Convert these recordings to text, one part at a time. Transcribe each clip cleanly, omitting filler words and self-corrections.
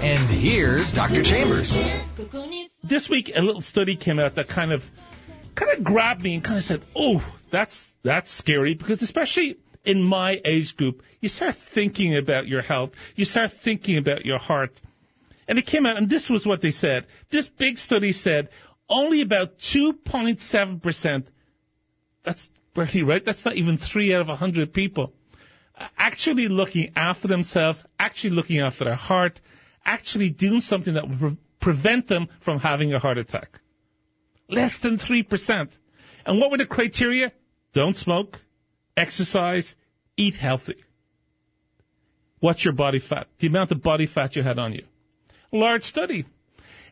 And here's Dr. Chambers. This week, a little study came out that kind of grabbed me and kind of said, oh, that's scary, because especially in my age group, you start thinking about your health. You start thinking about your heart. And it came out, and this was what they said. This big study said only about 2.7%, that's barely right, that's not even 3 out of 100 people, actually looking after themselves, actually looking after their heart, actually doing something that would prevent them from having a heart attack. Less than 3%. And what were the criteria? Don't smoke, exercise, eat healthy. What's your body fat? The amount of body fat you had on you. Large study.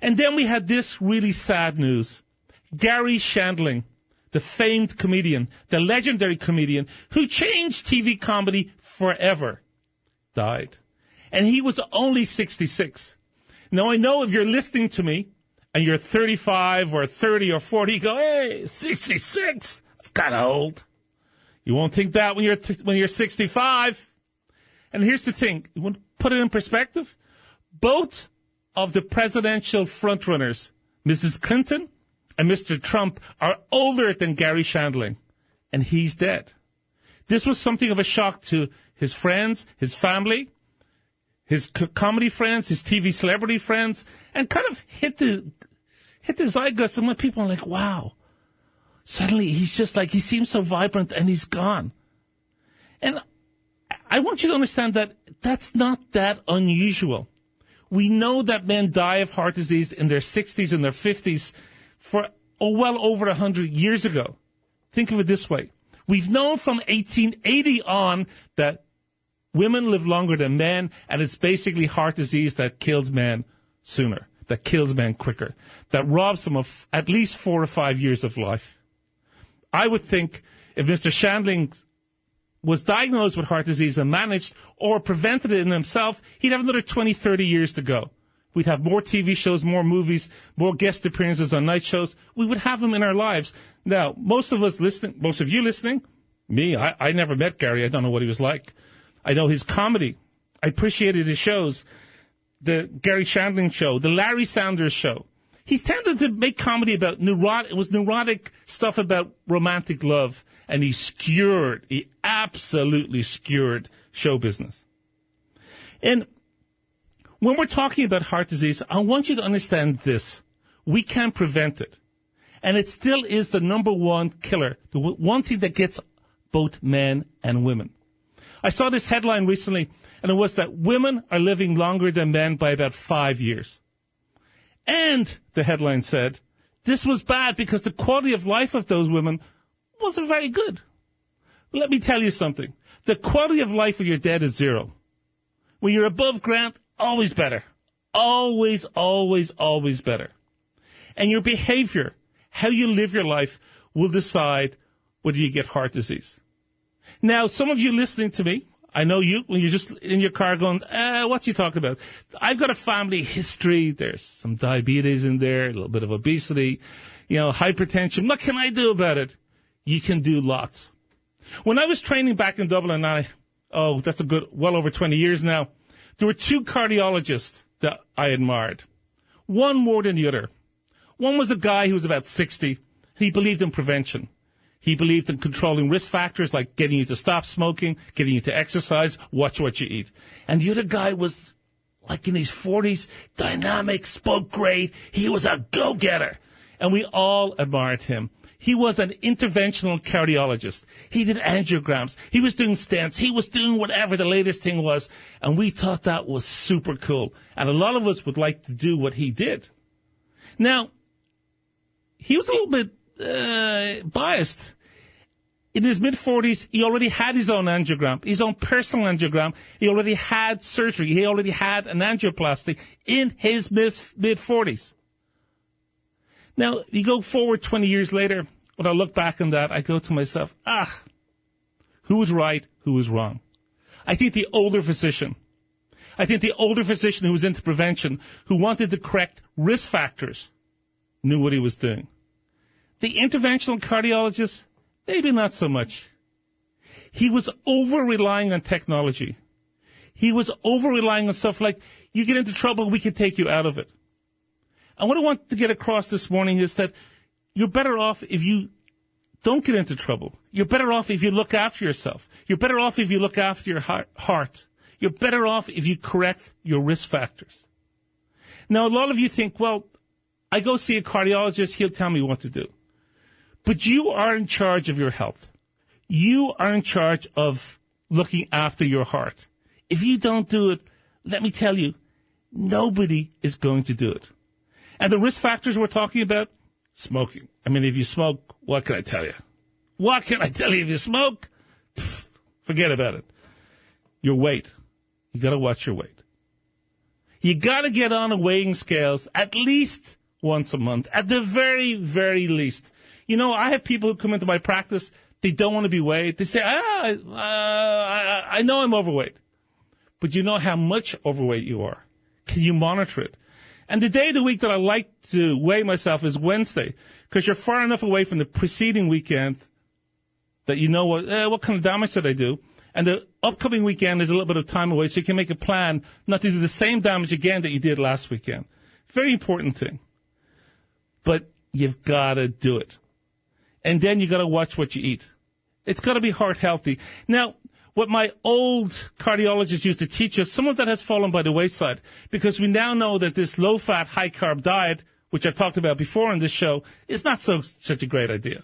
And then we had this really sad news. Gary Shandling, the famed comedian, the legendary comedian who changed TV comedy forever, died. And he was only 66. Now, I know if you're listening to me and you're 35 or 30 or 40, you go, hey, 66, that's kind of old. You won't think that when you're 65. And here's the thing. You want to put it in perspective? Both of the presidential frontrunners, Mrs. Clinton and Mr. Trump, are older than Gary Shandling, and he's dead. This was something of a shock to his friends, his family, his comedy friends, his TV celebrity friends, and kind of hit the zeitgeist. And when people are like, wow, suddenly he's just like, he seems so vibrant and he's gone. And I want you to understand that that's not that unusual. We know that men die of heart disease in their 60s and their 50s for well over 100 years ago. Think of it this way. We've known from 1880 on that women live longer than men, and it's basically heart disease that kills men sooner, that kills men quicker, that robs them of at least 4 or 5 years of life. I would think if Mr. Shandling was diagnosed with heart disease and managed or prevented it in himself, he'd have another 20, 30 years to go. We'd have more TV shows, more movies, more guest appearances on night shows. We would have him in our lives. Now, most of you listening, me, I never met Gary. I don't know what he was like. I know his comedy. I appreciated his shows. The Gary Shandling show, the Larry Sanders show. He's tended to make comedy about neurotic stuff about romantic love, and he absolutely skewered show business. And when we're talking about heart disease, I want you to understand this. We can prevent it. And it still is the number one killer, the one thing that gets both men and women. I saw this headline recently, and it was that women are living longer than men by about 5 years. And the headline said, this was bad because the quality of life of those women wasn't very good. Let me tell you something. The quality of life of your dead is zero. When you're above ground, always better. Always, always, always better. And your behavior, how you live your life, will decide whether you get heart disease. Now, some of you listening to me, I know you, when you're just in your car going, what's he talking about? I've got a family history. There's some diabetes in there, a little bit of obesity, hypertension. What can I do about it? You can do lots. When I was training back in Dublin, that's well over 20 years now, there were 2 cardiologists that I admired. One more than the other. One was a guy who was about 60. He believed in prevention. He believed in controlling risk factors like getting you to stop smoking, getting you to exercise, watch what you eat. And the other guy was like in his 40s, dynamic, spoke great. He was a go-getter. And we all admired him. He was an interventional cardiologist. He did angiograms. He was doing stents. He was doing whatever the latest thing was. And we thought that was super cool. And a lot of us would like to do what he did. Now, he was a little bit biased. In his mid-40s, he already had his own angiogram, his own personal angiogram. He already had surgery. He already had an angioplasty in his mid-40s. Now, you go forward 20 years later, when I look back on that, I go to myself, who was right, who was wrong? I think the older physician who was into prevention, who wanted to correct risk factors, knew what he was doing. The interventional cardiologist, maybe not so much. He was over-relying on technology. He was over-relying on stuff like, you get into trouble, we can take you out of it. And what I want to get across this morning is that you're better off if you don't get into trouble. You're better off if you look after yourself. You're better off if you look after your heart. You're better off if you correct your risk factors. Now, a lot of you think, well, I go see a cardiologist, he'll tell me what to do. But you are in charge of your health. You are in charge of looking after your heart. If you don't do it, let me tell you, nobody is going to do it. And the risk factors we're talking about, smoking. I mean, if you smoke, what can I tell you? What can I tell you if you smoke? Forget about it. Your weight. You got to watch your weight. You got to get on a weighing scales at least once a month, at the very, very least. You know, I have people who come into my practice, they don't want to be weighed. They say, I know I'm overweight. But you know how much overweight you are. Can you monitor it? And the day of the week that I like to weigh myself is Wednesday, because you're far enough away from the preceding weekend that you know what kind of damage did I do. And the upcoming weekend is a little bit of time away, so you can make a plan not to do the same damage again that you did last weekend. Very important thing. But you've got to do it. And then you got to watch what you eat. It's got to be heart healthy. Now, what my old cardiologist used to teach us, some of that has fallen by the wayside, because we now know that this low-fat, high-carb diet, which I've talked about before on this show, is not such a great idea.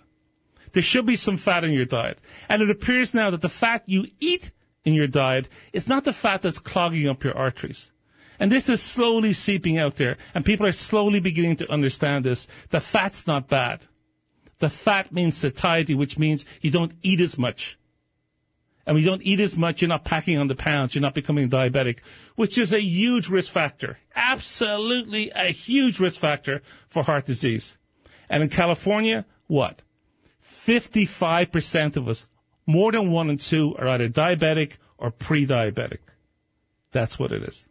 There should be some fat in your diet. And it appears now that the fat you eat in your diet is not the fat that's clogging up your arteries. And this is slowly seeping out there, and people are slowly beginning to understand this. The fat's not bad. The fat means satiety, which means you don't eat as much. And when you don't eat as much, you're not packing on the pounds. You're not becoming diabetic, which is a huge risk factor. Absolutely a huge risk factor for heart disease. And in California, what? 55% of us, more than 1 in 2, are either diabetic or pre-diabetic. That's what it is.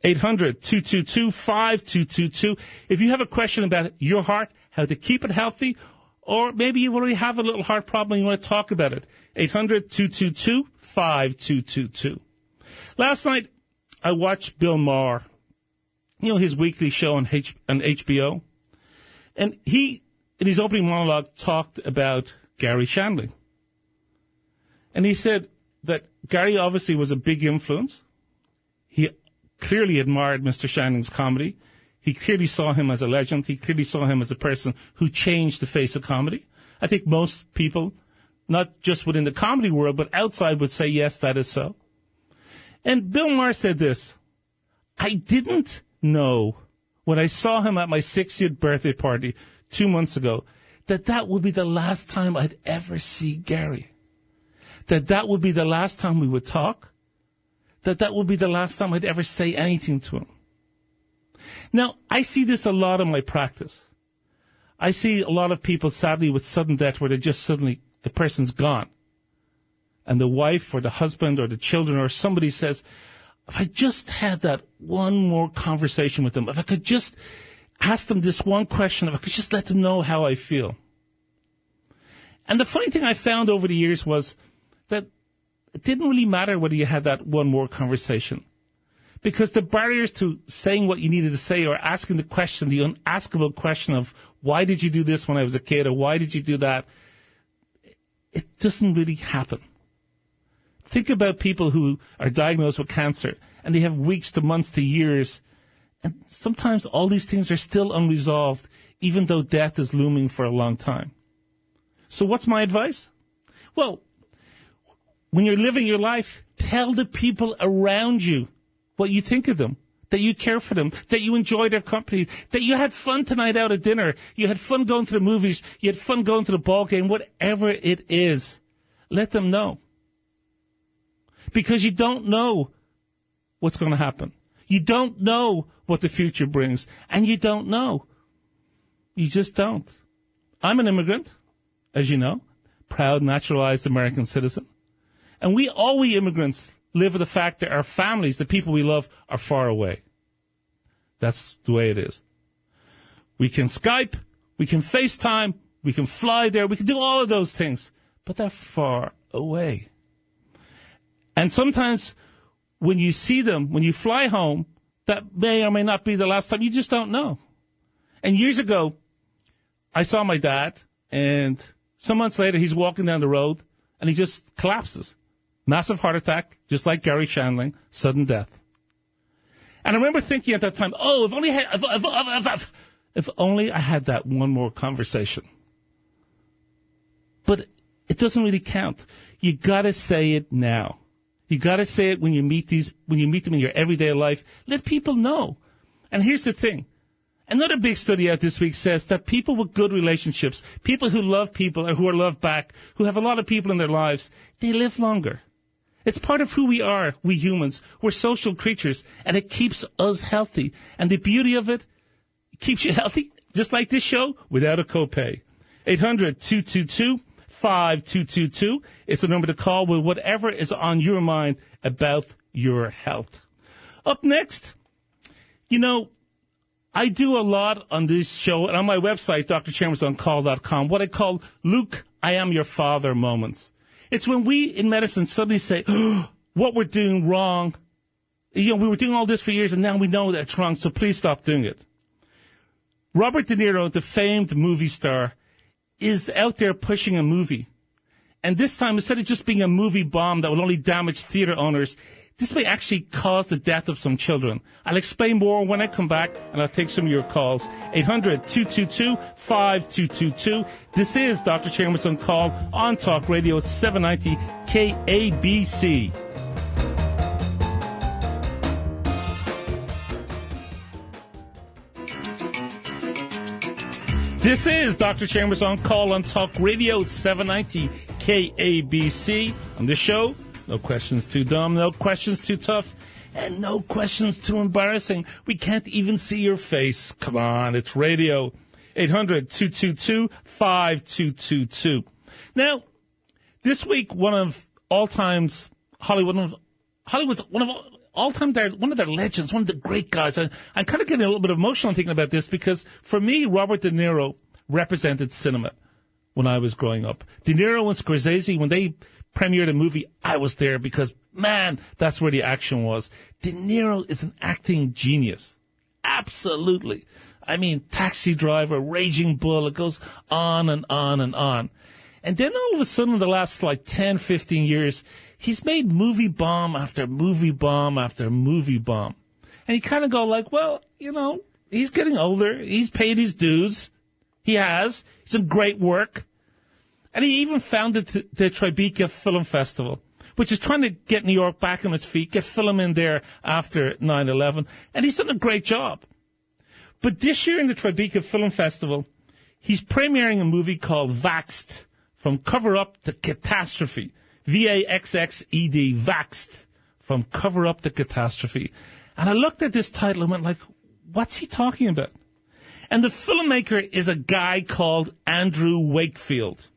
800-222-5222. If you have a question about your heart, how to keep it healthy, or maybe you already have a little heart problem and you want to talk about it, 800-222-5222. Last night, I watched Bill Maher, his weekly show on HBO, and he, in his opening monologue, talked about Gary Shandling. And he said that Gary obviously was a big influence. He clearly admired Mr. Shandling's comedy. He clearly saw him as a legend. He clearly saw him as a person who changed the face of comedy. I think most people, not just within the comedy world, but outside, would say, yes, that is so. And Bill Maher said this: I didn't know when I saw him at my 60th birthday party 2 months ago that would be the last time I'd ever see Gary. That would be the last time we would talk. That would be the last time I'd ever say anything to him. Now, I see this a lot in my practice. I see a lot of people, sadly, with sudden death where they just suddenly, the person's gone. And the wife or the husband or the children or somebody says, if I just had that one more conversation with them, if I could just ask them this one question, if I could just let them know how I feel. And the funny thing I found over the years was that it didn't really matter whether you had that one more conversation, because the barriers to saying what you needed to say or asking the question, the unaskable question of why did you do this when I was a kid, or why did you do that, it doesn't really happen. Think about people who are diagnosed with cancer and they have weeks to months to years, and sometimes all these things are still unresolved, even though death is looming for a long time. So what's my advice? Well, when you're living your life, tell the people around you what you think of them, that you care for them, that you enjoy their company, that you had fun tonight out at dinner, you had fun going to the movies, you had fun going to the ball game, whatever it is. Let them know. Because you don't know what's going to happen. You don't know what the future brings, and you don't know. You just don't. I'm an immigrant, as you know, proud, naturalized American citizen. And all we immigrants live with the fact that our families, the people we love, are far away. That's the way it is. We can Skype, we can FaceTime, we can fly there, we can do all of those things, but they're far away. And sometimes when you see them, when you fly home, that may or may not be the last time. You just don't know. And years ago, I saw my dad, and some months later, he's walking down the road, and he just collapses. Massive heart attack, just like Gary Shandling, sudden death. And I remember thinking at that time, oh, if only I had that one more conversation. But it doesn't really count. You gotta say it now. You gotta say it when you meet them in your everyday life. Let people know. And here's the thing. Another big study out this week says that people with good relationships, people who love people or who are loved back, who have a lot of people in their lives, they live longer. It's part of who we are, we humans. We're social creatures, and it keeps us healthy. And the beauty of it keeps you healthy, just like this show, without a copay. 800-222-5222 is the number to call with whatever is on your mind about your health. Up next, I do a lot on this show and on my website, DrChambersOnCall.com, what I call Luke, I am your father moments. It's when we in medicine suddenly say, oh, what we're doing wrong. We were doing all this for years and now we know that it's wrong, so please stop doing it. Robert De Niro, the famed movie star, is out there pushing a movie. And this time, instead of just being a movie bomb that will only damage theater owners, this may actually cause the death of some children. I'll explain more when I come back, and I'll take some of your calls. 800-222-5222. This is Dr. Chambers on Call on Talk Radio 790 KABC. This is Dr. Chambers on Call on Talk Radio 790 KABC. On this show, no questions too dumb, no questions too tough, and no questions too embarrassing. We can't even see your face. Come on, it's radio. 800-222-5222. Now, this week, one of Hollywood's one of their legends, one of the great guys. I'm kind of getting a little bit emotional thinking about this because for me, Robert De Niro represented cinema when I was growing up. De Niro and Scorsese, when they premiered a movie, I was there because, man, that's where the action was. De Niro is an acting genius. Absolutely. I mean, Taxi Driver, Raging Bull, it goes on and on and on. And then all of a sudden, in the last 10, 15 years, he's made movie bomb after movie bomb after movie bomb. And you kind of go well, he's getting older. He's paid his dues. He has. He's done great work. And he even founded the Tribeca Film Festival, which is trying to get New York back on its feet, get film in there after 9/11. And he's done a great job. But this year in the Tribeca Film Festival, he's premiering a movie called Vaxxed, From Cover Up to Catastrophe. VAXXED, Vaxxed, From Cover Up to Catastrophe. And I looked at this title and went what's he talking about? And the filmmaker is a guy called Andrew Wakefield.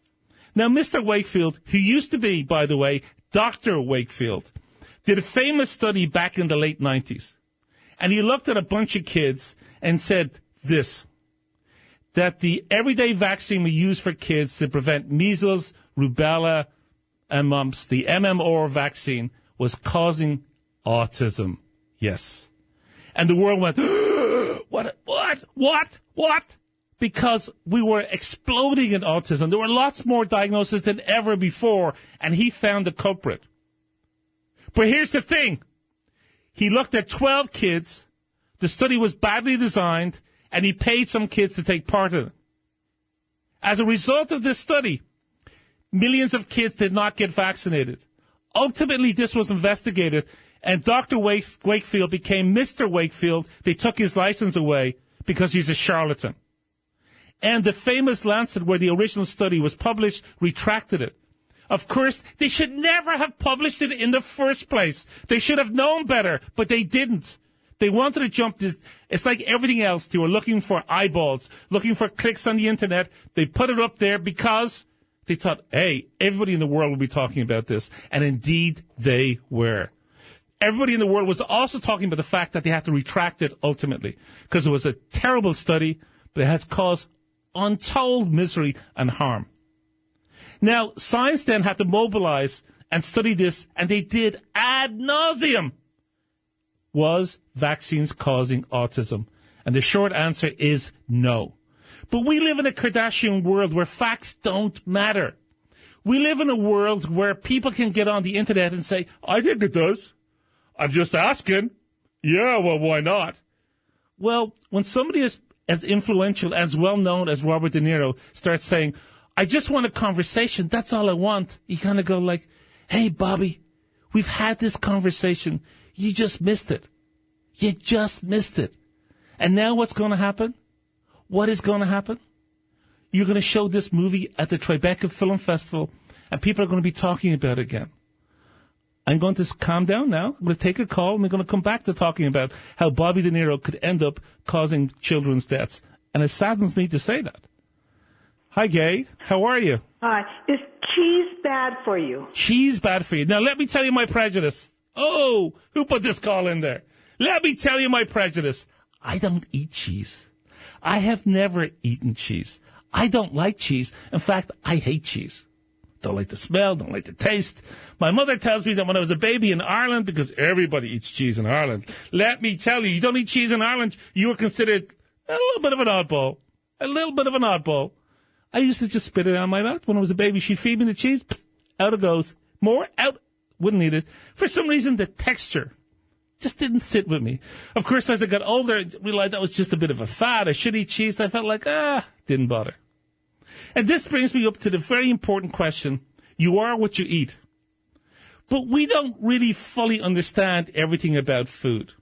Now, Mr. Wakefield, who used to be, by the way, Dr. Wakefield, did a famous study back in the late 90s. And he looked at a bunch of kids and said this, that the everyday vaccine we use for kids to prevent measles, rubella, and mumps, the MMR vaccine, was causing autism. Yes. And the world went, what? Because we were exploding in autism. There were lots more diagnoses than ever before, and he found the culprit. But here's the thing. He looked at 12 kids. The study was badly designed, and he paid some kids to take part in it. As a result of this study, millions of kids did not get vaccinated. Ultimately, this was investigated, and Dr. Wakefield became Mr. Wakefield. They took his license away because he's a charlatan. And the famous Lancet, where the original study was published, retracted it. Of course, they should never have published it in the first place. They should have known better, but they didn't. They wanted to jump this. It's like everything else. They were looking for eyeballs, looking for clicks on the internet. They put it up there because they thought, hey, everybody in the world will be talking about this. And indeed, they were. Everybody in the world was also talking about the fact that they had to retract it ultimately because it was a terrible study, but it has caused untold misery and harm. Now, science then had to mobilize and study this, and they did ad nauseum. Was vaccines causing autism? And the short answer is no. But we live in a Kardashian world where facts don't matter. We live in a world where people can get on the internet and say, I think it does. I'm just asking. Yeah, well, why not? Well, when somebody is as influential, as well-known as Robert De Niro starts saying, I just want a conversation, that's all I want, you kind of go like, hey, Bobby, we've had this conversation. You just missed it. You just missed it. And now what's going to happen? What is going to happen? You're going to show this movie at the Tribeca Film Festival, and people are going to be talking about it again. I'm going to calm down now. I'm going to take a call, and we're going to come back to talking about how Bobby De Niro could end up causing children's deaths. And it saddens me to say that. Hi, Gay. How are you? Hi. Is cheese bad for you? Cheese bad for you. Now, let me tell you my prejudice. Oh, who put this call in there? Let me tell you my prejudice. I don't eat cheese. I have never eaten cheese. I don't like cheese. In fact, I hate cheese. Don't like the smell, don't like the taste. My mother tells me that when I was a baby in Ireland, because everybody eats cheese in Ireland, let me tell you, you don't eat cheese in Ireland, you were considered a little bit of an oddball. A little bit of an oddball. I used to just spit it out of my mouth. When I was a baby, she'd feed me the cheese, psst, out it goes. More, out, wouldn't eat it. For some reason, the texture just didn't sit with me. Of course, as I got older, I realized that was just a bit of a fad. I should eat cheese. I felt like, didn't bother. And this brings me up to the very important question. You are what you eat. But we don't really fully understand everything about food.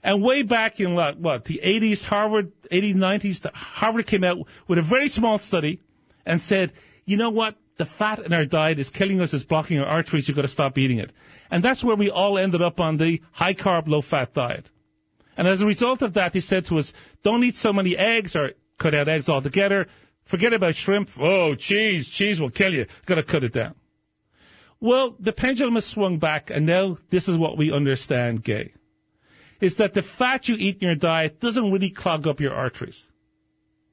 And way back in, the 80s, 80s, 90s, Harvard came out with a very small study and said, you know what? The fat in our diet is killing us, it's blocking our arteries, you've got to stop eating it. And that's where we all ended up on the high-carb, low-fat diet. And as a result of that, they said to us, don't eat so many eggs or cut out eggs altogether. Forget about shrimp. Oh, cheese will kill you. Got to cut it down. Well, the pendulum has swung back, and now this is what we understand, Gay. Is that the fat you eat in your diet doesn't really clog up your arteries.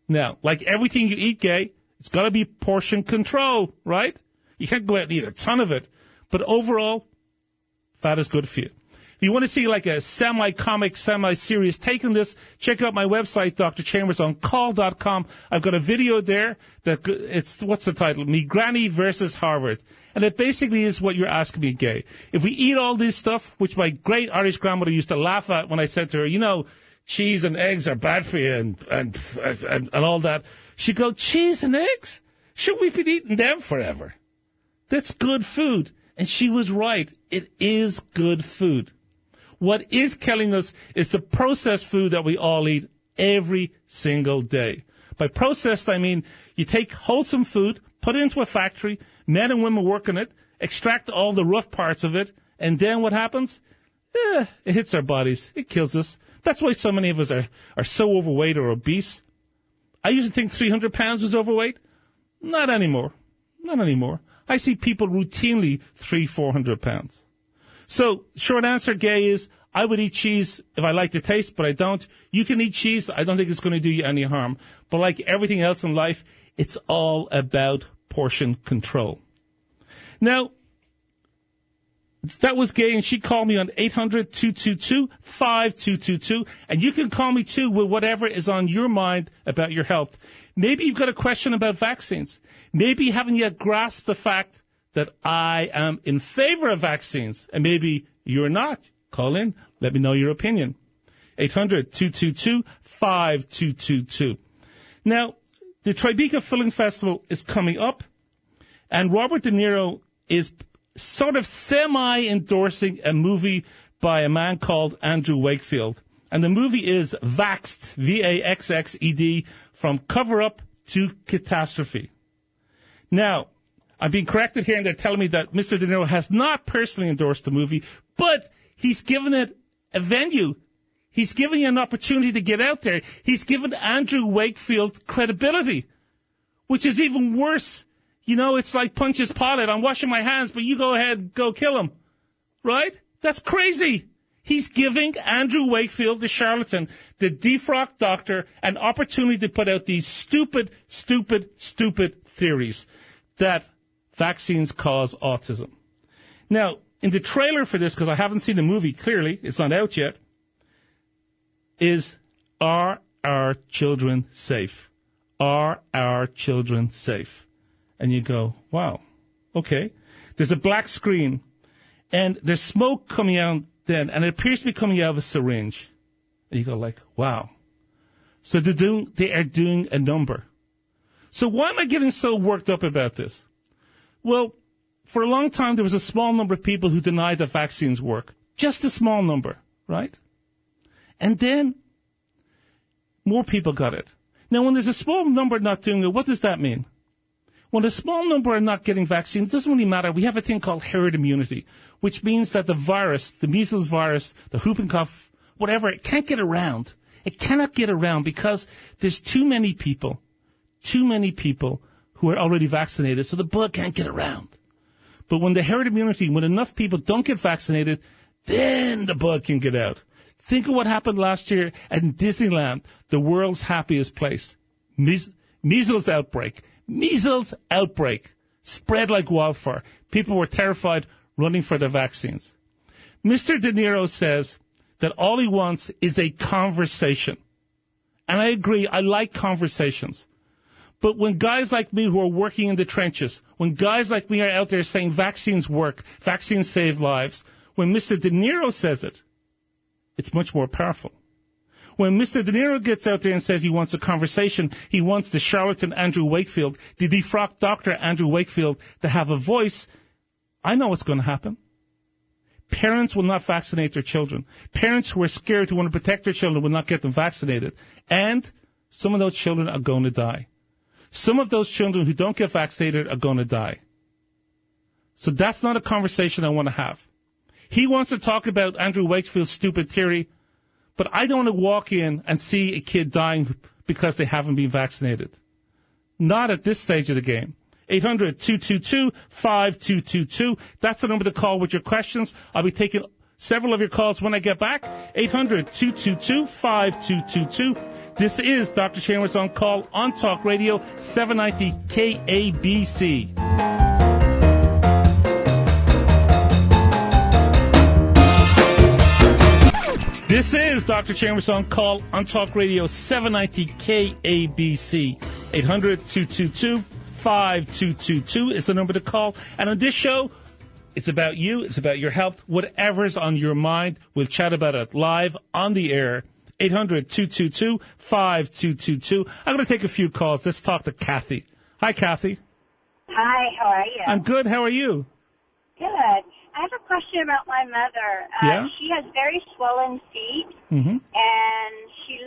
Now, like everything you eat, Gay, it's got to be portion control, right? You can't go out and eat a ton of it. But overall, fat is good for you. If you want to see like a semi-comic, semi-serious take on this, check out my website, DrChambersOnCall.com. I've got a video there that it's, what's the title? Me Granny versus Harvard. And it basically is what you're asking me, Gay. If we eat all this stuff, which my great Irish grandmother used to laugh at when I said to her, you know, cheese and eggs are bad for you and all that. She'd go, cheese and eggs? Should we be eating them forever? That's good food. And she was right. It is good food. What is killing us is the processed food that we all eat every single day. By processed, I mean you take wholesome food, put it into a factory, men and women work on it, extract all the rough parts of it, and then what happens? It hits our bodies. It kills us. That's why so many of us are so overweight or obese. I used to think 300 pounds was overweight. Not anymore. Not anymore. I see people routinely 300-400 pounds. So, short answer, Gay, is I would eat cheese if I like the taste, but I don't. You can eat cheese. I don't think it's going to do you any harm. But like everything else in life, it's all about portion control. Now, that was Gay, and she called me on 800-222-5222. And you can call me, too, with whatever is on your mind about your health. Maybe you've got a question about vaccines. Maybe you haven't yet grasped the fact that I am in favor of vaccines, and maybe you're not. Call in. Let me know your opinion. 800-222-5222. Now, the Tribeca Film Festival is coming up, and Robert De Niro is sort of semi-endorsing a movie by a man called Andrew Wakefield. And the movie is Vaxxed, V-A-X-X-E-D, From Cover-Up to Catastrophe. Now, I'm being corrected here, and they're telling me that Mr. De Niro has not personally endorsed the movie, but he's given it a venue. He's giving you an opportunity to get out there. He's given Andrew Wakefield credibility, which is even worse. You know, it's like Punch's potted. I'm washing my hands, but you go ahead, go kill him. Right? That's crazy. He's giving Andrew Wakefield, the charlatan, the defrocked doctor, an opportunity to put out these stupid theories that vaccines cause autism. Now, in the trailer for this, because I haven't seen the movie, clearly, it's not out yet, is, are our children safe? Are our children safe? And you go, wow, okay. There's a black screen, and there's smoke coming out then, and it appears to be coming out of a syringe. And you go like, wow. So they are doing a number. So why am I getting so worked up about this? Well, for a long time, there was a small number of people who denied that vaccines work. Just a small number, right? And then more people got it. Now, when there's a small number not doing it, what does that mean? When a small number are not getting vaccines, it doesn't really matter. We have a thing called herd immunity, which means that the virus, the measles virus, the whooping cough, whatever, it can't get around. It cannot get around because there's too many people who are already vaccinated, so the bug can't get around. But when the herd immunity, when enough people don't get vaccinated, then the bug can get out. Think of what happened last year at Disneyland, the world's happiest place. Measles outbreak. Measles outbreak. Spread like wildfire. People were terrified, running for the vaccines. Mr. De Niro says that all he wants is a conversation. And I agree, I like conversations. But when guys like me who are working in the trenches, when guys like me are out there saying vaccines work, vaccines save lives, when Mr. De Niro says it, it's much more powerful. When Mr. De Niro gets out there and says he wants a conversation, he wants the charlatan Andrew Wakefield, the defrocked Dr. Andrew Wakefield, to have a voice, I know what's going to happen. Parents will not vaccinate their children. Parents who are scared, who want to protect their children, will not get them vaccinated. And some of those children are going to die. Some of those children who don't get vaccinated are going to die. So that's not a conversation I want to have. He wants to talk about Andrew Wakefield's stupid theory, but I don't want to walk in and see a kid dying because they haven't been vaccinated. Not at this stage of the game. 800-222-5222. That's the number to call with your questions. I'll be taking several of your calls when I get back. 800-222-5222. This is Dr. Chambers on Call on Talk Radio 790 KABC. This is Dr. Chambers on Call on Talk Radio 790 KABC. 800-222-5222 is the number to call. And on this show, it's about you. It's about your health. Whatever's on your mind, we'll chat about it live on the air. 800-222-5222. I'm going to take a few calls. Let's talk to Kathy. Hi, Kathy. Hi, how are you? I'm good. How are you? Good. I have a question about my mother. Yeah? She has very swollen feet, Mm-hmm. and she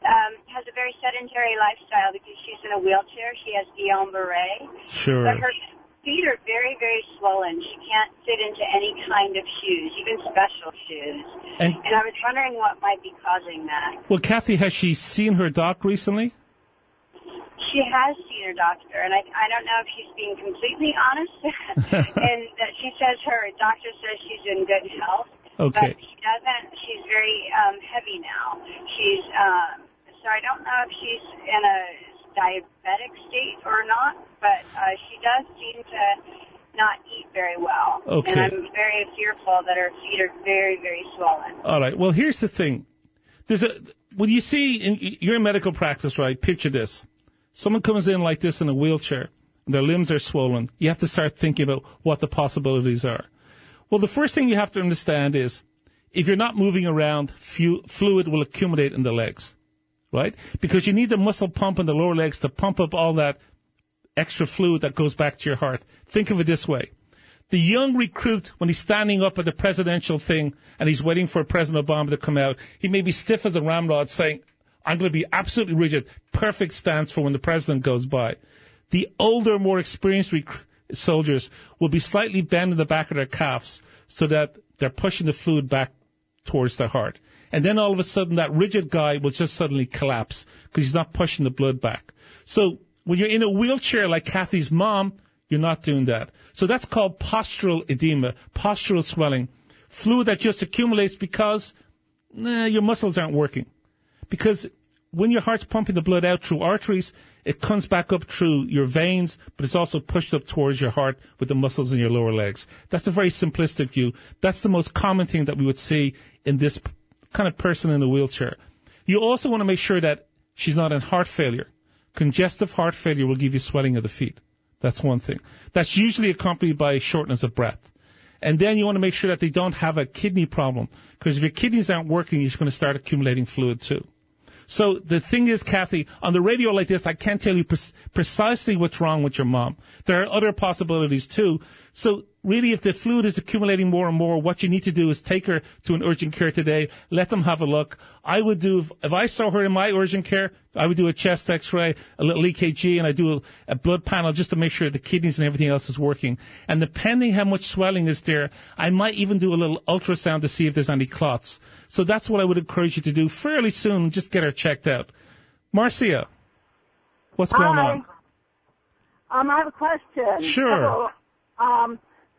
has a very sedentary lifestyle because she's in a wheelchair. She has Guillain-Barré. Sure. But her feet are very, very swollen. She can't fit into any kind of shoes, even special shoes. And I was wondering what might be causing that. Well, Kathy, has she seen her doc recently? She has seen her doctor, and I don't know if she's being completely honest, and that she says her doctor says she's in good health, Okay. but she doesn't. She's very heavy now. She's so I don't know if she's in a diabetic state or not, but she does seem to not eat very well. Okay. And I'm very fearful that her feet are very, very swollen. All right. Well, here's the thing. When you see, you're in medical practice, right? Picture this. Someone comes in like this in a wheelchair, and their limbs are swollen. You have to start thinking about what the possibilities are. Well, the first thing you have to understand is if you're not moving around, fluid will accumulate in the legs, right? Because you need the muscle pump in the lower legs to pump up all that extra fluid that goes back to your heart. Think of it this way. The young recruit, when he's standing up at the presidential thing and he's waiting for President Obama to come out, he may be stiff as a ramrod saying, I'm going to be absolutely rigid, perfect stance for when the president goes by. The older, more experienced soldiers will be slightly bent in the back of their calves so that they're pushing the fluid back towards their heart. And then all of a sudden, that rigid guy will just suddenly collapse because he's not pushing the blood back. So when you're in a wheelchair like Kathy's mom, you're not doing that. So that's called postural edema, postural swelling, fluid that just accumulates because your muscles aren't working. Because when your heart's pumping the blood out through arteries, it comes back up through your veins, but it's also pushed up towards your heart with the muscles in your lower legs. That's a very simplistic view. That's the most common thing that we would see in this kind of person in a wheelchair. You also want to make sure that she's not in heart failure. Congestive heart failure will give you swelling of the feet. That's one thing. That's usually accompanied by shortness of breath. And then you want to make sure that they don't have a kidney problem, because if your kidneys aren't working, you're going to start accumulating fluid too. So the thing is, Kathy, on the radio like this, I can't tell you precisely what's wrong with your mom. There are other possibilities too. So really, if the fluid is accumulating more and more, what you need to do is take her to an urgent care today. Let them have a look. I would do, if I saw her in my urgent care, I would do a chest x-ray, a little EKG, and I do a blood panel just to make sure the kidneys and everything else is working. And depending how much swelling is there, I might even do a little ultrasound to see if there's any clots. So that's what I would encourage you to do fairly soon. Just get her checked out. Marcia, what's going on? I have a question. Sure.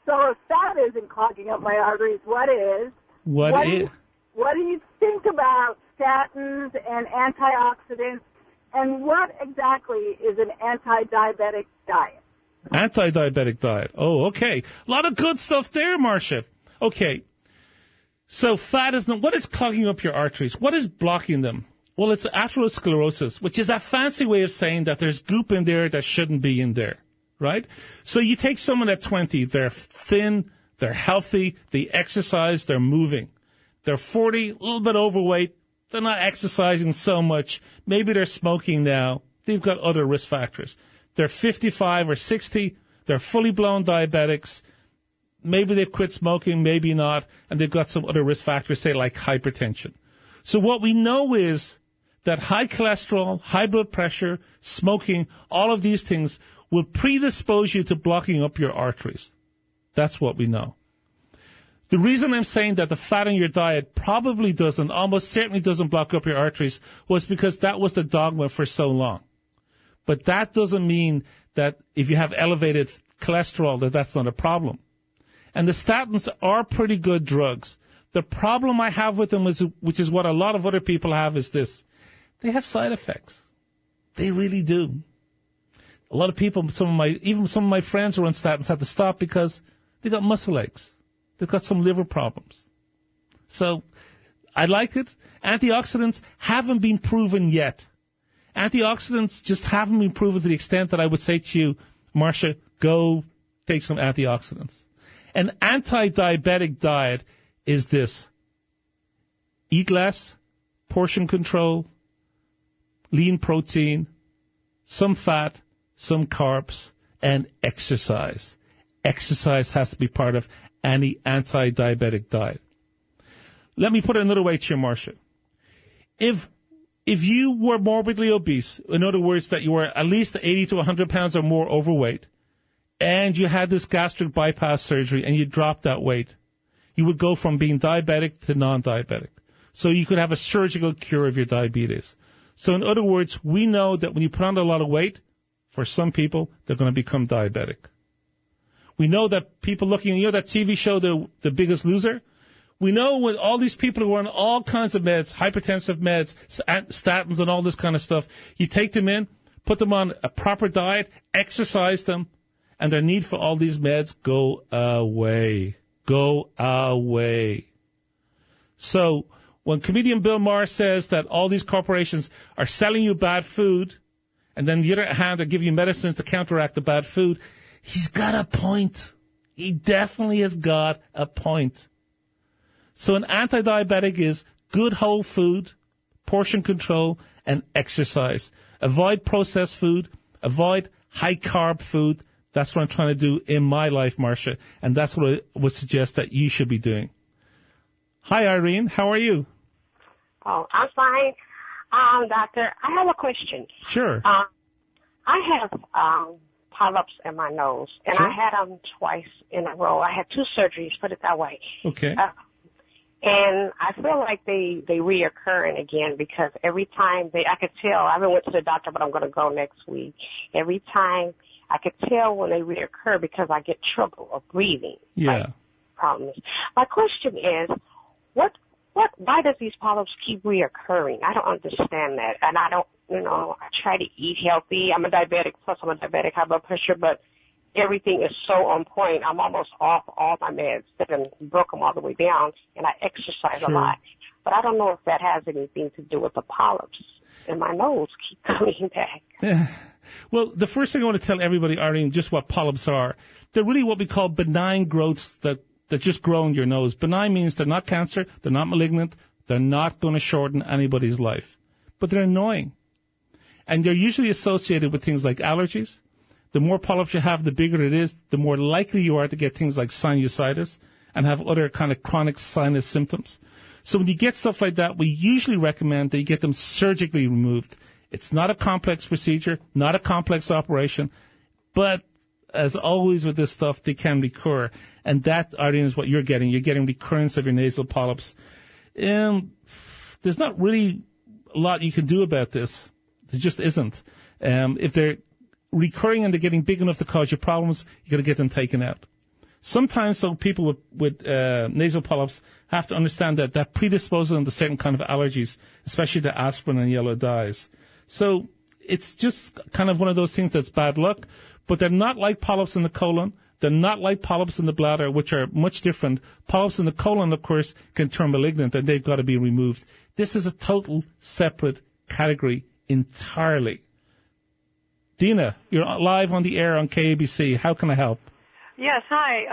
So if that isn't clogging up my arteries, what is? What is? What do you think about statins and antioxidants, and what exactly is an anti-diabetic diet? Anti-diabetic diet. Oh, okay. A lot of good stuff there, Marcia. Okay. So fat is what is clogging up your arteries? What is blocking them? Well, it's atherosclerosis, which is a fancy way of saying that there's goop in there that shouldn't be in there, right? So you take someone at 20, they're thin, they're healthy, they exercise, they're moving. They're 40, a little bit overweight, they're not exercising so much. Maybe they're smoking now. They've got other risk factors. They're 55 or 60, they're fully blown diabetics. Maybe they've quit smoking, maybe not, and they've got some other risk factors, say like hypertension. So what we know is that high cholesterol, high blood pressure, smoking, all of these things will predispose you to blocking up your arteries. That's what we know. The reason I'm saying that the fat in your diet probably doesn't, almost certainly doesn't block up your arteries, was because that was the dogma for so long. But that doesn't mean that if you have elevated cholesterol, that that's not a problem. And the statins are pretty good drugs. The problem I have with them is, which is what a lot of other people have, is this. They have side effects. They really do. A lot of people, even some of my friends who are on statins had to stop because they got muscle aches. They've got some liver problems. So I like it. Antioxidants haven't been proven yet. Antioxidants just haven't been proven to the extent that I would say to you, Marcia, go take some antioxidants. An anti-diabetic diet is this: eat less, portion control, lean protein, some fat, some carbs, and exercise. Exercise has to be part of any anti-diabetic diet. Let me put it another way to you, Marcia. If you were morbidly obese, in other words, that you were at least 80 to 100 pounds or more overweight, and you had this gastric bypass surgery and you dropped that weight, you would go from being diabetic to non-diabetic. So you could have a surgical cure of your diabetes. So in other words, we know that when you put on a lot of weight, for some people, they're going to become diabetic. We know that people looking, that TV show, The Biggest Loser? We know when all these people who are on all kinds of meds, hypertensive meds, statins and all this kind of stuff, you take them in, put them on a proper diet, exercise them, and their need for all these meds go away. Go away. So when comedian Bill Maher says that all these corporations are selling you bad food, and then on the other hand, they're giving you medicines to counteract the bad food, he's got a point. He definitely has got a point. So an anti-diabetic is good whole food, portion control, and exercise. Avoid processed food. Avoid high-carb food. That's what I'm trying to do in my life, Marcia, and that's what I would suggest that you should be doing. Hi, Irene. How are you? Oh, I'm fine. Doctor, I have a question. Sure. I have polyps in my nose, and sure. I had them twice in a row. I had 2 surgeries, put it that way. Okay. And I feel like they reoccurring again because every time I could tell, I haven't went to the doctor, but I'm going to go next week. Every time I could tell when they reoccur because I get trouble of breathing. Yeah. Like, problems. My question is, what why does these polyps keep reoccurring? I don't understand that. And I don't, I try to eat healthy. I'm a diabetic, plus I'm a diabetic, high blood pressure, but everything is so on point. I'm almost off all my meds and broke them all the way down, and I exercise a lot. But I don't know if that has anything to do with the polyps. And my nose keep coming back. Yeah. Well, the first thing I want to tell everybody, Arlene, just what polyps are. They're really what we call benign growths that just grow in your nose. Benign means they're not cancer, they're not malignant, they're not going to shorten anybody's life. But they're annoying. And they're usually associated with things like allergies. The more polyps you have, the bigger it is, the more likely you are to get things like sinusitis and have other kind of chronic sinus symptoms. So when you get stuff like that, we usually recommend that you get them surgically removed. It's not a complex procedure, not a complex operation, but as always with this stuff, they can recur. And that, Arlene, is what you're getting. You're getting recurrence of your nasal polyps. There's not really a lot you can do about this. There just isn't. If they're recurring and they're getting big enough to cause you problems, you got to get them taken out. Sometimes, so people with nasal polyps have to understand that predisposes them to certain kind of allergies, especially to aspirin and yellow dyes. So it's just kind of one of those things that's bad luck, but they're not like polyps in the colon. They're not like polyps in the bladder, which are much different. Polyps in the colon, of course, can turn malignant, and they've got to be removed. This is a total separate category entirely. Dina, you're live on the air on KABC. How can I help? Yes, hi.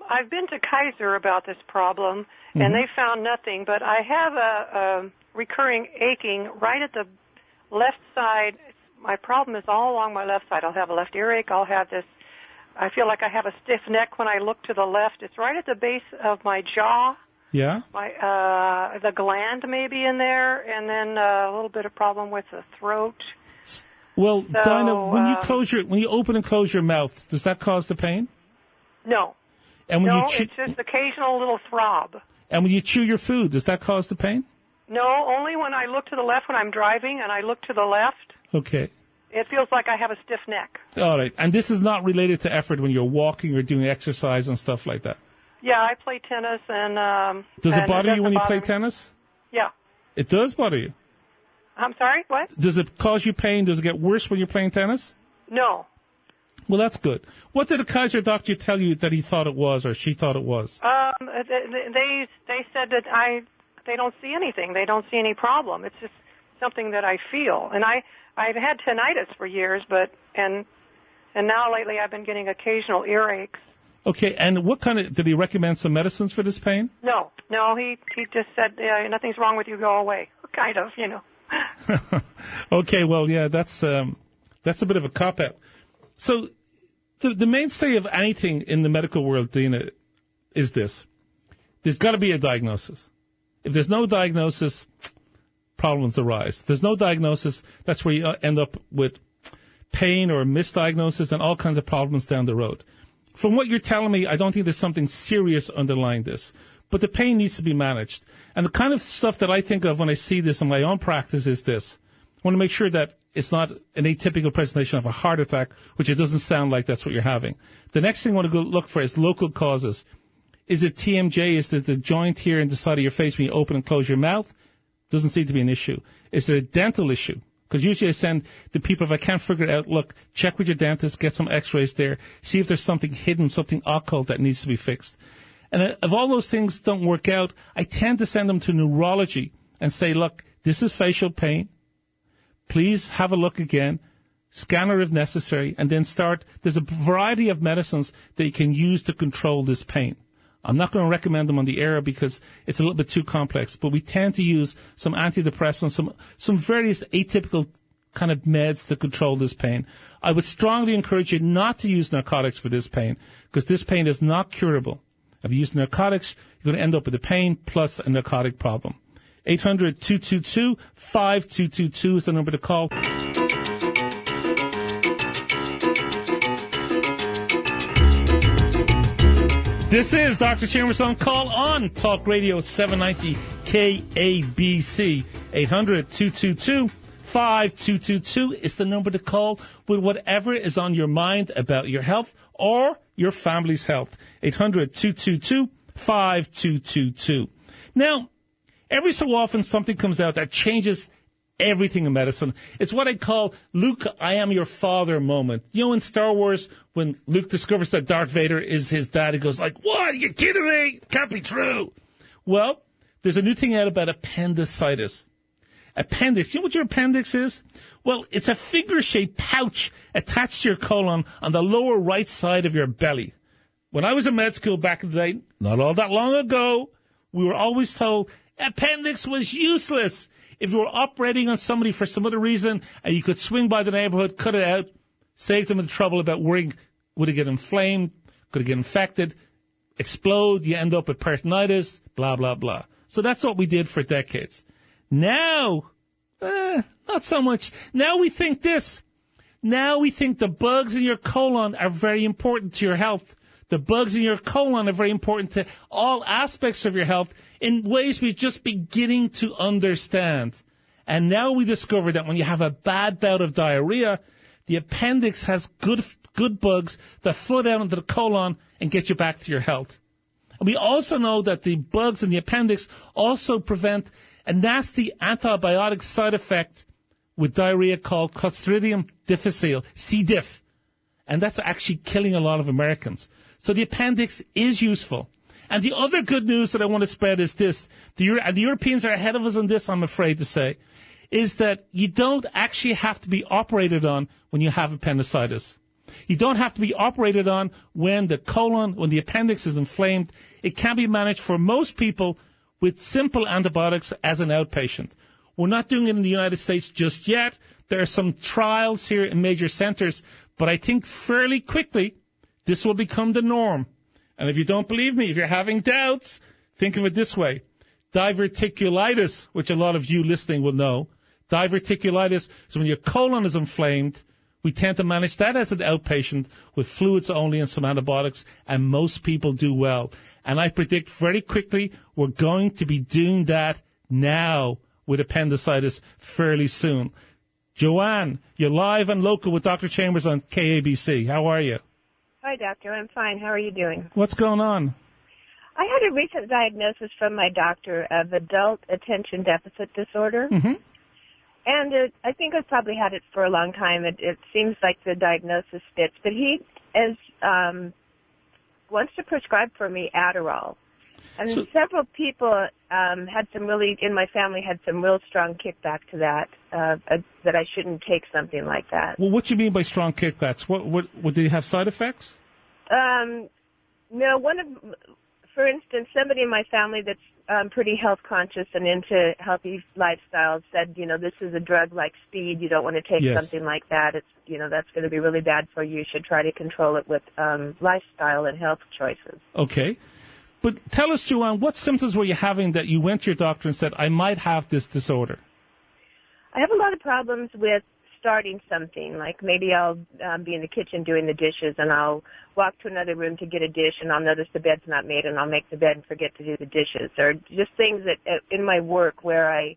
I've been to Kaiser about this problem, and they found nothing, but I have a recurring aching right at the left side. My problem is all along my left side. I'll have a left earache. I'll have this. I feel like I have a stiff neck when I look to the left. It's right at the base of my jaw. Yeah? The gland may be in there, and then a little bit of problem with the throat. Well, So, Dinah, when you open and close your mouth, does that cause the pain? No. And when It's just occasional little throb. And when you chew your food, does that cause the pain? No, only when I look to the left when I'm driving and I look to the left. Okay. It feels like I have a stiff neck. All right. And this is not related to effort when you're walking or doing exercise and stuff like that? Yeah, I play tennis and... Does it bother you when you play me. tennis? Yeah. It does bother you? I'm sorry, what? Does it cause you pain? Does it get worse when you're playing tennis? No. Well, that's good. What did the Kaiser doctor tell you that he thought it was or she thought it was? They said that they don't see anything. They don't see any problem. It's just something that I feel. And I've had tinnitus for years, and now lately I've been getting occasional earaches. Okay, and what did he recommend some medicines for this pain? No, he just said, nothing's wrong with you, go away. Kind of, Okay, well, yeah, that's a bit of a cop-out. So the mainstay of anything in the medical world, Dina, is this. There's got to be a diagnosis. If there's no diagnosis, problems arise. If there's no diagnosis, that's where you end up with pain or misdiagnosis and all kinds of problems down the road. From what you're telling me, I don't think there's something serious underlying this. But the pain needs to be managed. And the kind of stuff that I think of when I see this in my own practice is this. I want to make sure that it's not an atypical presentation of a heart attack, which it doesn't sound like that's what you're having. The next thing I want to go look for is local causes. Is it TMJ? Is it the joint here in the side of your face when you open and close your mouth? Doesn't seem to be an issue. Is there a dental issue? Because usually I send the people, if I can't figure it out, look, check with your dentist, get some x-rays there, see if there's something hidden, something occult that needs to be fixed. And if all those things don't work out, I tend to send them to neurology and say, look, this is facial pain. Please have a look again, scanner if necessary, and then start. There's a variety of medicines that you can use to control this pain. I'm not going to recommend them on the air because it's a little bit too complex, but we tend to use some antidepressants, some various atypical kind of meds to control this pain. I would strongly encourage you not to use narcotics for this pain because this pain is not curable. If you use narcotics, you're going to end up with a pain plus a narcotic problem. 800-222-5222 is the number to call. This is Dr. Chambers on Call on Talk Radio 790 KABC. 800-222-5222 is the number to call with whatever is on your mind about your health or your family's health. 800-222-5222. Now, Every so often, something comes out that changes everything in medicine. It's what I call Luke, I am your father moment. You know, in Star Wars, when Luke discovers that Darth Vader is his dad, he goes like, what? Are you kidding me? Can't be true. Well, there's a new thing out about appendicitis. Appendix. You know what your appendix is? Well, it's a finger-shaped pouch attached to your colon on the lower right side of your belly. When I was in med school back in the day, not all that long ago, we were always told appendix was useless. If you were operating on somebody for some other reason and you could swing by the neighborhood, cut it out, save them the trouble about worrying, would it get inflamed, could it get infected, explode, you end up with peritonitis, blah, blah, blah. So that's what we did for decades. Now, not so much. Now we think this. Now we think the bugs in your colon are very important to your health. The bugs in your colon are very important to all aspects of your health in ways we're just beginning to understand. And now we discover that when you have a bad bout of diarrhea, the appendix has good bugs that flood out into the colon and get you back to your health. And we also know that the bugs in the appendix also prevent a nasty antibiotic side effect with diarrhea called Clostridium difficile, C. diff. And that's actually killing a lot of Americans. So the appendix is useful. And the other good news that I want to spread is this. The Europeans are ahead of us on this, I'm afraid to say, is that you don't actually have to be operated on when you have appendicitis. You don't have to be operated on when the colon, when the appendix is inflamed. It can be managed for most people with simple antibiotics as an outpatient. We're not doing it in the United States just yet. There are some trials here in major centers, but I think fairly quickly this will become the norm. And if you don't believe me, if you're having doubts, think of it this way. Diverticulitis, which a lot of you listening will know, diverticulitis is when your colon is inflamed. We tend to manage that as an outpatient with fluids only and some antibiotics, and most people do well. And I predict very quickly we're going to be doing that now with appendicitis fairly soon. Joanne, you're live and local with Dr. Chambers on KABC. How are you? Hi, doctor. I'm fine. How are you doing? What's going on? I had a recent diagnosis from my doctor of adult attention deficit disorder. Mm-hmm. And I think I've probably had it for a long time. It seems like the diagnosis fits. But he wants to prescribe for me Adderall. And several people in my family had some real strong kickback to that, that I shouldn't take something like that. Well, what do you mean by strong kickbacks? What would they have side effects? No, for instance, somebody in my family that's pretty health conscious and into healthy lifestyles said, this is a drug like speed. You don't want to take something like that. It's, that's going to be really bad for you. You should try to control it with lifestyle and health choices. Okay. But tell us, Joanne, what symptoms were you having that you went to your doctor and said, I might have this disorder? I have a lot of problems with starting something. Like maybe I'll be in the kitchen doing the dishes, and I'll walk to another room to get a dish, and I'll notice the bed's not made, and I'll make the bed and forget to do the dishes. Or just things that in my work where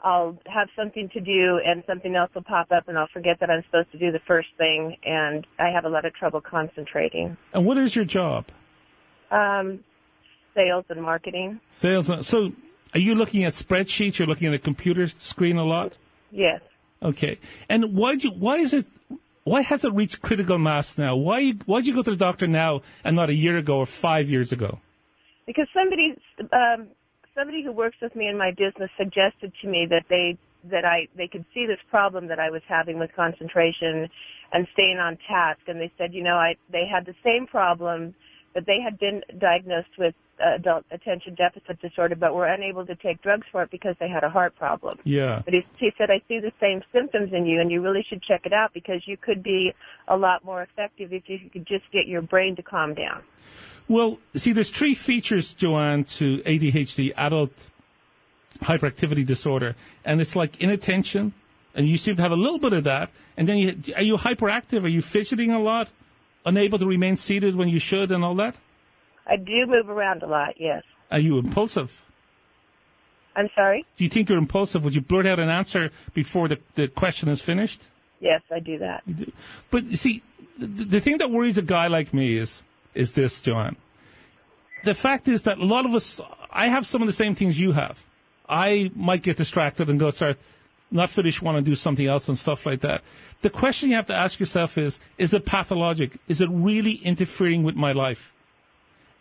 I'll have something to do and something else will pop up, and I'll forget that I'm supposed to do the first thing, and I have a lot of trouble concentrating. And what is your job? Sales and marketing. Sales. So are you looking at spreadsheets? You're looking at a computer screen a lot? Yes. Okay. And why has it reached critical mass now? Why'd you go to the doctor now and not a year ago or 5 years ago? Because somebody who works with me in my business suggested to me that they could see this problem that I was having with concentration and staying on task, and they said, they had the same problem, but they had been diagnosed with adult attention deficit disorder, but were unable to take drugs for it because they had a heart problem. Yeah. But he said, I see the same symptoms in you, and you really should check it out because you could be a lot more effective if you could just get your brain to calm down. Well, see, there's three features, Joanne, to ADHD, adult hyperactivity disorder, and it's like inattention, and you seem to have a little bit of that, and then are you hyperactive? Are you fidgeting a lot? Unable to remain seated when you should and all that? I do move around a lot, yes. Are you impulsive? I'm sorry? Do you think you're impulsive? Would you blurt out an answer before the question is finished? Yes, I do that. You do. But, you see, the thing that worries a guy like me is this, Joanne. The fact is that a lot of us, I have some of the same things you have. I might get distracted and go start not finish, want to do something else and stuff like that. The question you have to ask yourself is it pathologic? Is it really interfering with my life?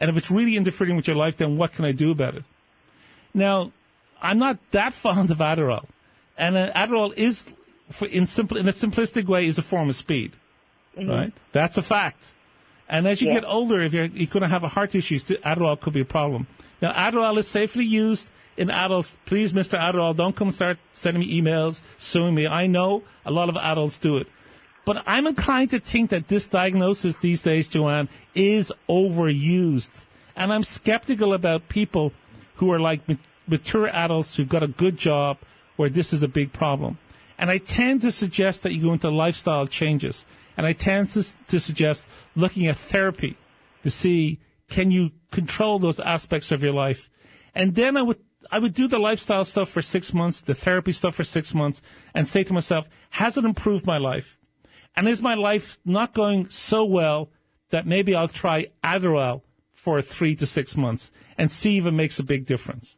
And if it's really interfering with your life, then what can I do about it? Now, I'm not that fond of Adderall. And Adderall is, in a simplistic way, is a form of speed. Mm-hmm. Right? That's a fact. And as you get older, if you're going to have a heart issue, Adderall could be a problem. Now, Adderall is safely used in adults. Please, Mr. Adderall, don't come start sending me emails, suing me. I know a lot of adults do it. But I'm inclined to think that this diagnosis these days, Joanne, is overused. And I'm skeptical about people who are like mature adults who've got a good job where this is a big problem. And I tend to suggest that you go into lifestyle changes. And I tend to suggest looking at therapy to see, can you control those aspects of your life? And then I would do the lifestyle stuff for 6 months, the therapy stuff for 6 months, and say to myself, has it improved my life? And is my life not going so well that maybe I'll try Adderall for 3 to 6 months and see if it makes a big difference?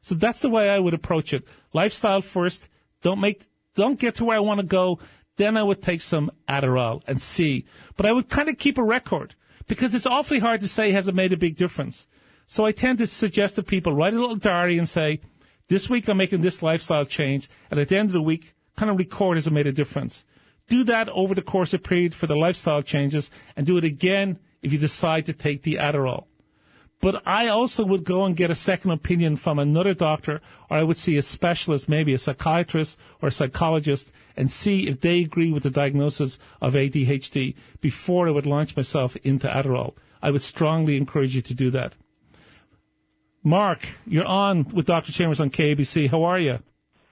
So that's the way I would approach it. Lifestyle first. Don't get to where I want to go. Then I would take some Adderall and see. But I would kind of keep a record because it's awfully hard to say, has it made a big difference? So I tend to suggest to people, write a little diary and say, this week I'm making this lifestyle change. And at the end of the week, kind of record, has it made a difference? Do that over the course of a period for the lifestyle changes and do it again if you decide to take the Adderall. But I also would go and get a second opinion from another doctor, or I would see a specialist, maybe a psychiatrist or a psychologist, and see if they agree with the diagnosis of ADHD before I would launch myself into Adderall. I would strongly encourage you to do that. Mark, you're on with Dr. Chambers on KABC. How are you?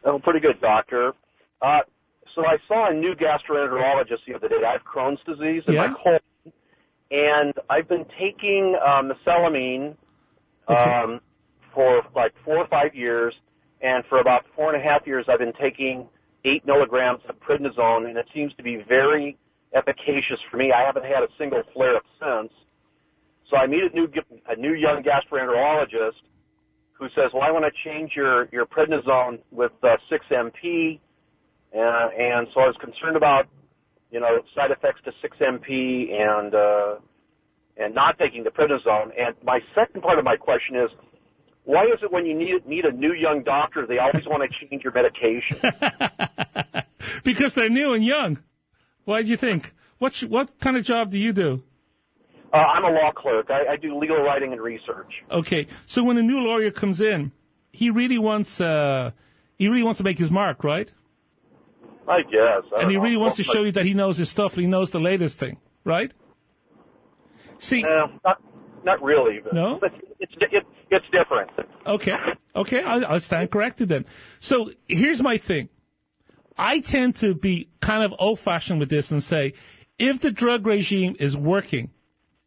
Oh, pretty good, doctor. So I saw a new gastroenterologist the other day. I have Crohn's disease in my colon. And I've been taking mesalamine for like 4 or 5 years, and for about 4.5 years I've been taking 8 milligrams of prednisone, and it seems to be very efficacious for me. I haven't had a single flare-up since. So I meet a new young gastroenterologist who says, well, I want to change your prednisone with 6-MP, and so I was concerned about side effects to 6-MP and not taking the prednisone. And my second part of my question is, why is it when you meet a new young doctor, they always want to change your medication? Because they're new and young. Why do you think? What kind of job do you do? I'm a law clerk. I do legal writing and research. Okay, so when a new lawyer comes in, he really wants to make his mark, right? I guess. And he really wants to show you that he knows his stuff and he knows the latest thing, right? See, not really. But no, it's different. Okay, I'll stand corrected then. So here's my thing. I tend to be kind of old-fashioned with this and say, if the drug regime is working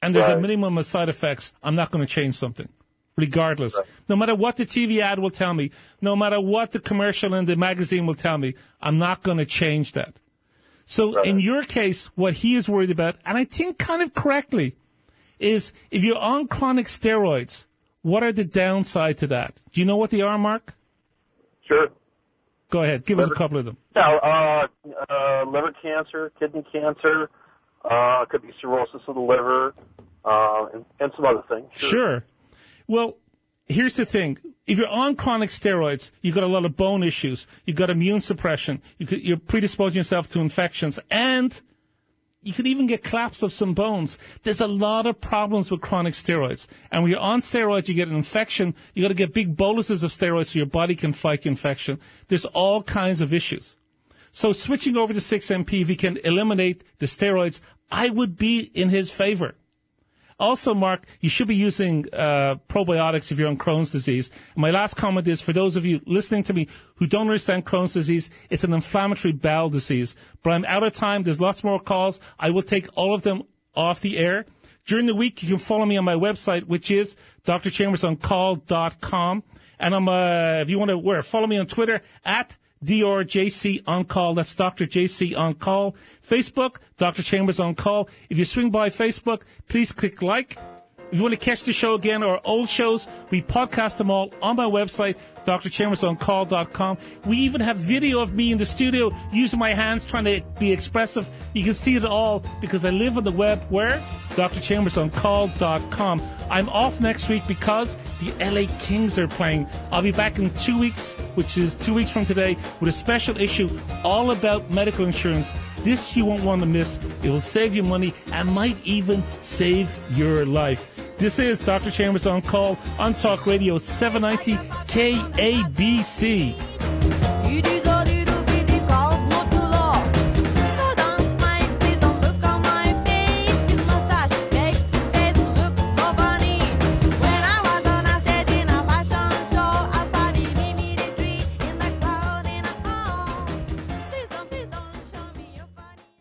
and there's a minimum of side effects, I'm not going to change something. Regardless, no matter what the TV ad will tell me, no matter what the commercial in the magazine will tell me, I'm not going to change that. So in your case, what he is worried about, and I think kind of correctly, is if you're on chronic steroids, what are the downside to that? Do you know what they are, Mark? Sure. Go ahead. Give us a couple of them. Liver cancer, kidney cancer, could be cirrhosis of the liver, and some other things. Sure. Well, here's the thing. If you're on chronic steroids, you've got a lot of bone issues. You've got immune suppression. You're predisposing yourself to infections. And you could even get collapse of some bones. There's a lot of problems with chronic steroids. And when you're on steroids, you get an infection. You got to get big boluses of steroids so your body can fight the infection. There's all kinds of issues. So switching over to 6-MP, if you can eliminate the steroids, I would be in his favor. Also, Mark, you should be using probiotics if you're on Crohn's disease. And my last comment is, for those of you listening to me who don't understand Crohn's disease, it's an inflammatory bowel disease. But I'm out of time. There's lots more calls. I will take all of them off the air. During the week, you can follow me on my website, which is drchambersoncall.com. And if you want to follow me on Twitter at DRJC on call. That's Dr. JC on call. Facebook, Dr. Chambers on call. If you swing by Facebook, please click like If you want to catch the show again or old shows, we podcast them all on my website, DrChambersOnCall.com. We even have video of me in the studio using my hands trying to be expressive. You can see it all because I live on the web where? DrChambersOnCall.com. I'm off next week because the LA Kings are playing. I'll be back in 2 weeks, which is 2 weeks from today, with a special issue all about medical insurance. This you won't want to miss. It will save you money and might even save your life. This is Dr. Chambers on Call on Talk Radio 790 KABC.